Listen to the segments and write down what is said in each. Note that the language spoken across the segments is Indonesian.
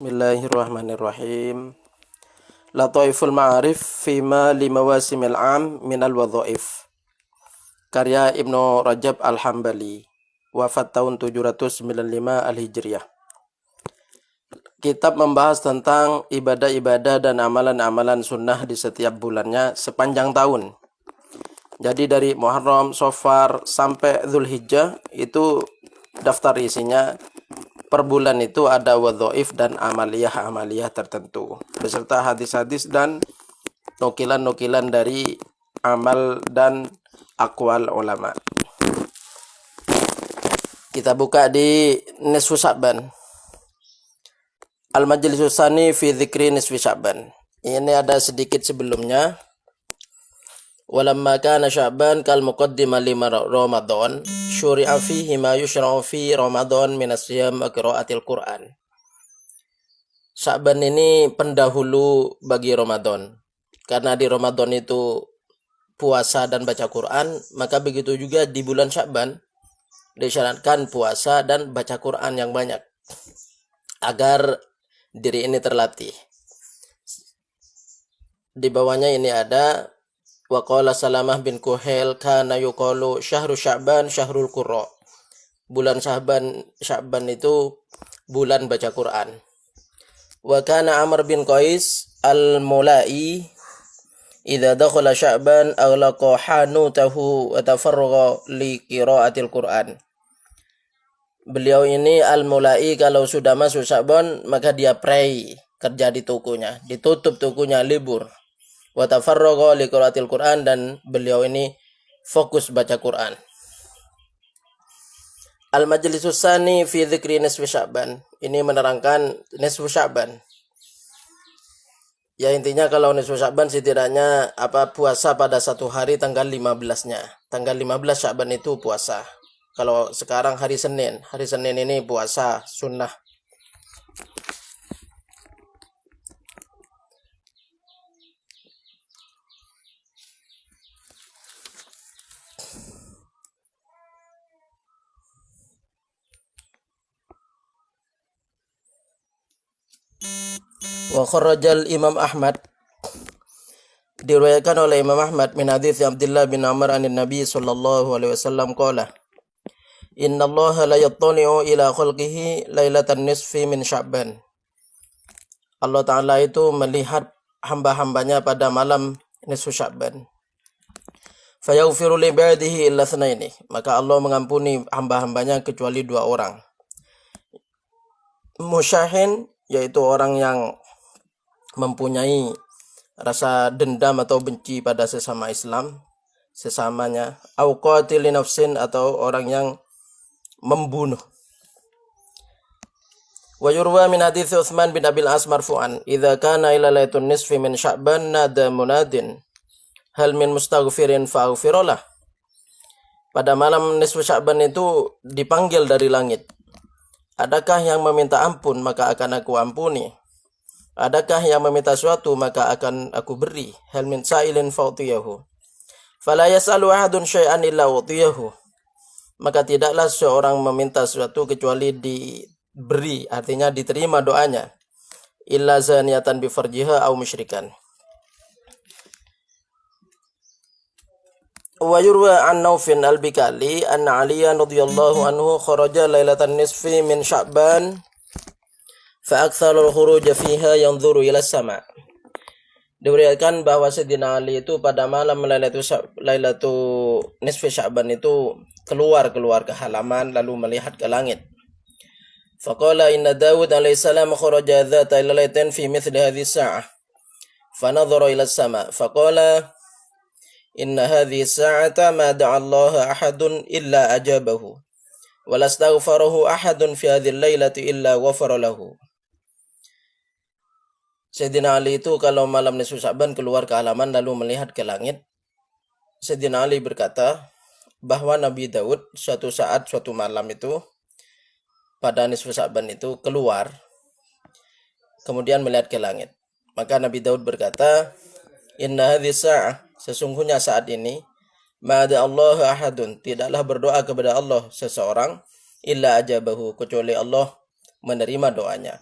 Bismillahirrahmanirrahim. Lataiful Ma'arif Fima Limawasimil Am Minal Wadhaif. Karya Ibnu Rajab Al-Hambali. Wafat tahun 795 Al-Hijriyah. Kitab membahas tentang ibadah-ibadah dan amalan-amalan sunnah di setiap bulannya sepanjang tahun. Jadi dari Muharram, Safar sampai Dzulhijjah itu daftar isinya. Per bulan itu ada wadhaif dan amaliyah-amaliyah tertentu beserta hadis-hadis dan nukilan-nukilan dari amal dan aqwal ulama. Kita buka di nisfu Sya'ban. Al-Majlisus Tsani fi dzikri nisfi Sya'ban. Ini ada sedikit sebelumnya. Walamma kana Sya'ban kal muqaddimah li Ramadan, syuri'a fihi ma yushra'u fi Ramadan min as-siyam wa qiraatil Qur'an. Sya'ban ini pendahulu bagi Ramadan. Karena di Ramadan itu puasa dan baca Quran, maka begitu juga di bulan Sya'ban disyaratkan puasa dan baca Quran yang banyak agar diri ini terlatih. Di bawahnya ini ada wa qala Salamah bin Kuhail kana yuqalu syahru Sya'ban syahrul qurra. Bulan Sya'ban itu bulan baca Quran. Wa kana Amr bin Qais al-Mula'i idza dakhala Sya'ban aghlaqa hanutahu wa tafarraga li qiraatil Quran. Beliau ini al-Mula'i kalau sudah masuk Sya'ban maka dia pray, kerja di tokonya, ditutup tokonya, libur. Wa tafarraga li qiraatil Quran, dan beliau ini fokus baca Quran. Al-Majlisus Tsani fi dzikri nisfi Sya'ban. Ini menerangkan nisfu Sya'ban. Ya intinya kalau nisfu Sya'ban setidaknya puasa pada satu hari tanggal 15-nya. Tanggal 15 Sya'ban itu puasa. Kalau sekarang hari Senin ini puasa sunnah. Wa kharrajal Imam Ahmad, diriwayatkan oleh Imam Ahmad min hadits Abdullah bin Amr anin Nabi sallallahu alaihi wasallam qala innallaha la yattali'u ila khalqihi lailatan nisfi min Sya'ban. Allah Ta'ala itu melihat hamba-hambanya pada malam nisfu Sya'ban. Fayaghfiru li ibadihi illa tsnaini, maka Allah mengampuni hamba-hambanya kecuali dua orang. Musyahin, yaitu orang yang mempunyai rasa dendam atau benci pada sesama Islam, sesamanya, au qatil nafsin, atau orang yang membunuh. Wa yurwa min hadits Utsman bin Abil As marfu'an idza kana ila laitun nisfi min Sya'ban nada munadin hal min mustaghfirin fa'ghfirullah. Pada malam nisfu Sya'ban itu dipanggil dari langit, adakah yang meminta ampun maka akan aku ampuni, adakah yang meminta sesuatu maka akan aku beri. Hal min sa'ilin fa'tiyahu fala yas'alu ahadun syai'an illa utiyahu. Maka tidaklah seorang meminta sesuatu kecuali diberi, artinya diterima doanya. Illa zaniyatan bi farjiha au musyrikan. Wa yurwa an Naufin al-Bikali anna Aliyan radhiyallahu anhu kharaja lailatan nisfi min Sya'ban fa aktsara al-khuruj fiha yanzuru ila as-sama'. Diriwayatkan bahwa Sayyidina Ali itu pada malam Lailatul nisfi Sya'ban itu keluar ke halaman lalu melihat ke langit. Faqala inna Daud alaihi salam kharaja dzata lailatin fi mithli hadhihi as-sa'ah. Fa nadhara ila as-sama' faqala inna hadhihi as-sa'ata ma da'a Allah ahadun illa ajabahu wa lastaghfarahu ahadun fi hadhihi al-lailati illa ghafara lahu. Sayyidina Ali itu kalau malam nisfu Sya'ban keluar ke halaman lalu melihat ke langit. Sayyidina Ali berkata bahwa Nabi Daud suatu saat, suatu malam itu pada nisfu Sya'ban itu keluar kemudian melihat ke langit. Maka Nabi Daud berkata, inna hadhihi sa'ah, sesungguhnya saat ini, ma'ada Allah ahadun, tidaklah berdoa kepada Allah seseorang, illa ajabahu, kecuali Allah menerima doanya.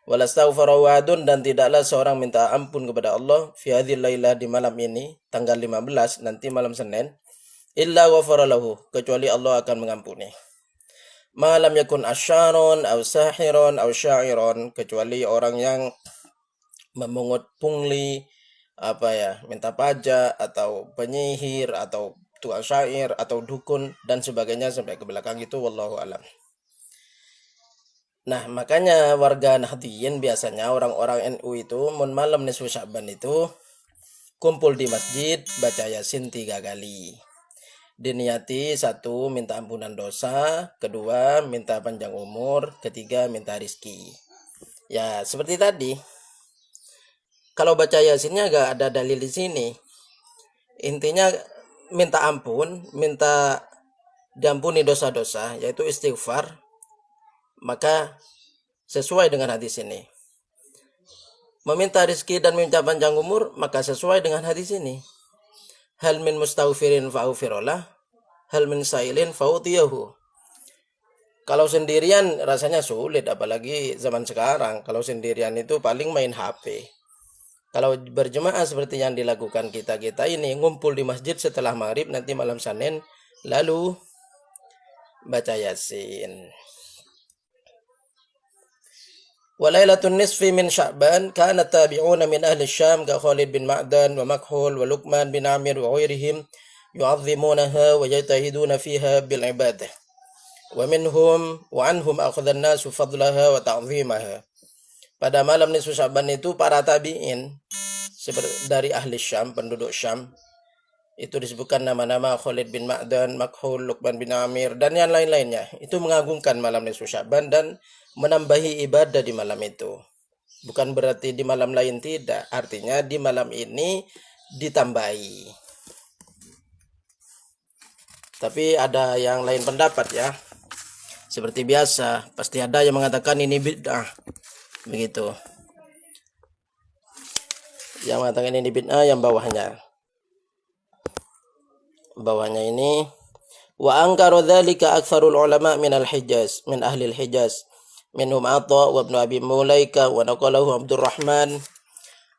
Walastaghfara wa'adun, dan tidaklah seorang minta ampun kepada Allah fi hadhil lailah, di malam ini tanggal 15 nanti malam Senin, illa ghafara lahu, kecuali Allah akan mengampuni. Malam yakun asyaron aw sahiron aw syairon, kecuali orang yang memungut pungli, minta pajak, atau penyihir, atau tukang syair, atau dukun dan sebagainya sampai ke belakang itu, wallahu alam. Nah, makanya warga Nahdliyin biasanya orang-orang NU itu malam nisfu Sya'ban itu kumpul di masjid baca Yasin 3 kali. Diniati, 1, minta ampunan dosa, 2, minta panjang umur, 3, minta rizki. Ya, seperti tadi. Kalau baca Yasinnya gak ada dalil di sini. Intinya minta ampun, minta diampuni dosa-dosa, yaitu istighfar. Maka sesuai dengan hadis ini. Meminta rizki dan minta panjang umur, maka sesuai dengan hadis ini. Hal min mustaghfirin fa'ufirolah, hal min sailin fa'utiyahu. Kalau sendirian rasanya sulit, apalagi zaman sekarang. Kalau sendirian itu paling main HP. Kalau berjemaah seperti yang dilakukan kita-kita ini, ngumpul di masjid setelah maghrib nanti malam Senin, lalu baca Yasin. Walailatun nisfi min Sya'ban kana tabi'una min ahli Syam ka Khalid bin Ma'dan wa Makhul wa Luqman bin Amir wa ghairihim yu'azzimunaha wa yajtahiduna fiha bil ibadah. Wa minhum wa anhum akhadha an-nasu fadlaha wa ta'zimaha. Pada malam nisfu Sya'ban itu para tabi'in dari ahli Syam, penduduk Syam, itu disebutkan nama-nama Khalid bin Ma'dan, Makhul, Luqman bin Amir, dan yang lain-lainnya. Itu mengagungkan malam nisfu Sya'ban dan menambahi ibadah di malam itu. Bukan berarti di malam lain tidak. Artinya di malam ini ditambahi. Tapi ada yang lain pendapat ya. Seperti biasa, pasti ada yang mengatakan ini bid'ah. Begitu. Yang mengatakan ini bid'ah yang bawahnya. Bawahnya ini wa ankaru dzalika aktsarul ulama min al-Hijaz, min ahli al-Hijaz. Minhum Atha wa Ibnu Abi Mulaika wa naqalahu Abdurrahman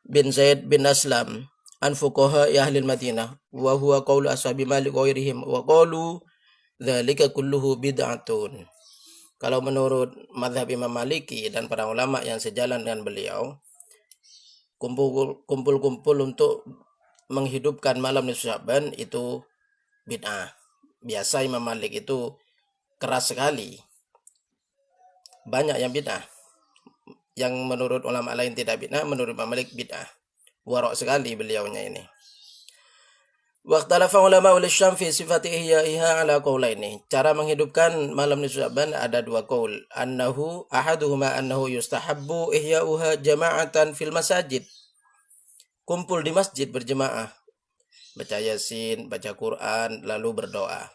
bin Zaid bin Aslam an fuqaha ahli al-Madinah wa huwa qaulu ashabi Malik wa ghairihim wa qalu dzalika kulluhu bid'atun. Kalau menurut mazhab Imam Maliki dan para ulama yang sejalan dengan beliau, kumpul-kumpul untuk menghidupkan malam nisfu Sya'ban itu bid'ah. Biasa Imam Malik itu keras sekali. Banyak yang bid'ah. Yang menurut ulama lain tidak bid'ah, menurut Imam Malik bid'ah. Warok sekali beliaunya ini. Waqtalafa ulama Syam fi sifati ihya'iha ala qaulaini. Cara menghidupkan malam nisfu Sya'ban ada 2 qaul. Annahu ahaduhuma annahu yustahabbu ihya'uha jama'atan fil masajid. Kumpul di masjid berjemaah. Baca Yasin, baca Quran, lalu berdoa.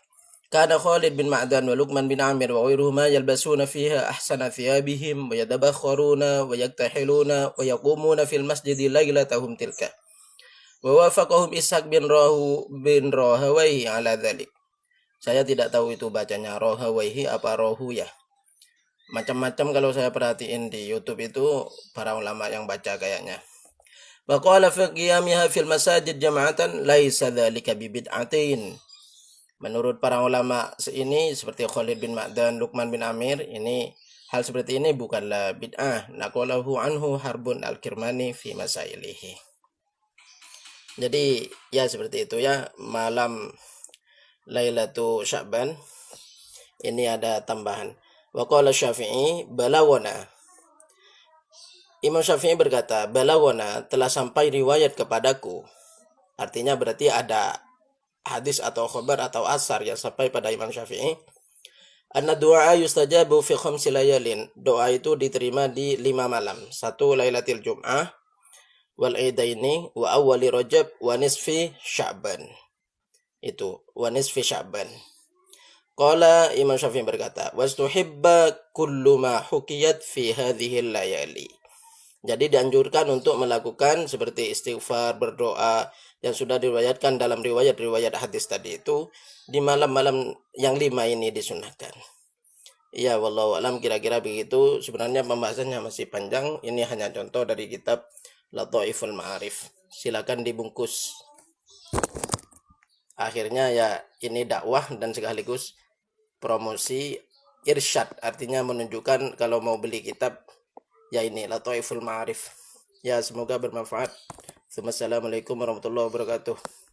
Kana Khalid bin Ma'dan wa Luqman bin Amir wa ghairuhuma yalbasuna fiha ahsana thiyabihim wa yadabakharuna wa yaktahiluna wa yaqumuna fil masjidi lailatahum tilka. Wa wafaqahum Ishaq bin Rahawayhi ala dhalik. Saya tidak tahu itu bacanya Rahawayhi apa Rahuya. Macam-macam kalau saya perhatiin di YouTube itu para ulama yang baca kayaknya. Wa qala fi qiyamiha fil masajid jama'atan laisa dzalika bibid'atin. Menurut para ulama ini seperti Khalid bin Ma'dan, Luqman bin Amir, ini hal seperti ini bukanlah bid'ah. Naqalahu anhu Harbun al-Kirmani fi masailihi. Jadi ya seperti itu ya, malam Lailatul Sya'ban ini ada tambahan. Wa qala Syafi'i balawana. Imam Syafi'i berkata, balawana, telah sampai riwayat kepadaku. Artinya berarti ada hadis atau khabar atau asar yang sampai pada Imam Syafi'i. Anna du'a yustajabu fi 5 layalin. Doa itu diterima di 5 malam. 1 Lailatul Jum'ah wal Idaini wa awwali Rajab wa nisfi Sya'ban. Itu wa nisfi Sya'ban. Qala Imam Syafi'i berkata, wastuhibba kullu ma hukiyat fi hadhihi layali. Jadi dianjurkan untuk melakukan seperti istighfar, berdoa yang sudah diriwayatkan dalam riwayat-riwayat hadis tadi itu di malam-malam yang 5 ini disunahkan. Iya, wallahu alam, kira-kira begitu. Sebenarnya pembahasannya masih panjang. Ini hanya contoh dari kitab Lataiful Ma'arif. Silakan dibungkus. Akhirnya ya ini dakwah dan sekaligus promosi irsyad, artinya menunjukkan kalau mau beli kitab ya ini Lataiful Ma'arif. Ya, semoga bermanfaat. Wassalamualaikum warahmatullahi wabarakatuh.